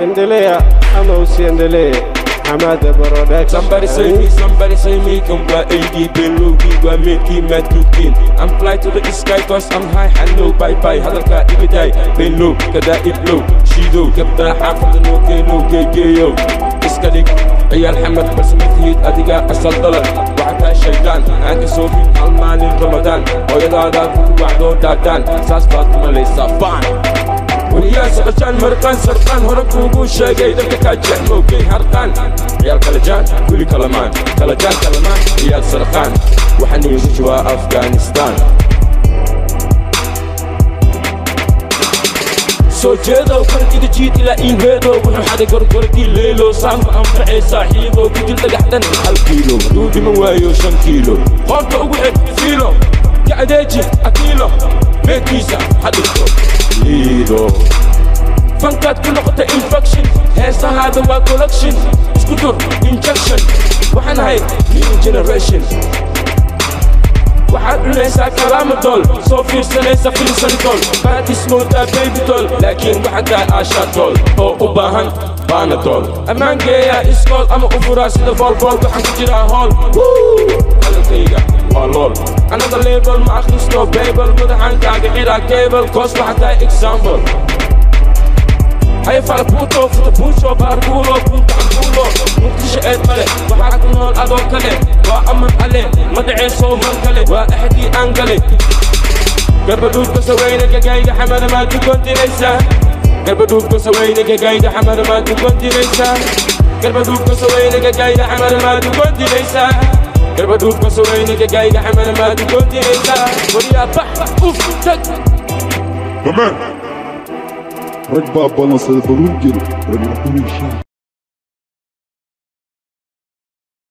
Endelea, ama usiendelee. Hamada Production. Somebody say me, come by AD, been low, we make him mad to kill. I'm fly to the sky cause I'm high, hello, bye bye, halaka, ibidai, been low, kada it low, shido, كبدا حافظ no gay yo. اسكاليك يا الحمد بس متهيد اديقا السلطلة وعطا الشيطان انت صوفي الماني رمضان ويلا داك وعدو دادان ساس فاطمة ليس فان ويا سقشان مرقان سرقان هرب وقو شاقي دبك اجح موكي هرقان عيال كالجان كولي كلمان كالجان كلمان عيال سرقان وحني جوا افغانستان soo jeedo farqiga jiid ilaa iinheedo wuxuu xaday gorgorkii leelo saanku anfacay saaxiibo ku jir dhagaxdan 1 kiilo hadduu dhiman waayo 5 kiilo qoobta ugu xig fiilo ka adeeji akiilo meedkiisa hadhigto liido fankaad ku noqota infection heesahaada waa collection isku dur injection waxaan ahay new generation waxaad cunaysaa kalaama dool soo fiirsanaysa filsan dool baad ismoodaa baby dool laakiin waxaad tahay aashaa dool oo u baahan baana dool ammaan geeyaa iskool ama u furaa sida boolbool waxaan ku jiraa hool hadalkayga waa lool another label ma akhristo babel madaxaan kaaga xiraa cable koos waxaad tahay example هاي فعل بوتو فتبوشو باربولو كنت عمبولو مكتش ايد ملي وحاك نول ادو كلي وامن علي مدعي صو من كلي واحدي انقلي قربدوك بسوينك قايد حمد ما تكون ليسا قربدوك بسوينك قايد حمد ما تكون ليسا قربدوك بسوينك قايد حمد ما تكون ليسا قربدوك بسوينك قايد حمد ما تكون ليسا وليا بح اوف تك تمام رجبة بلنص البرونجل رجل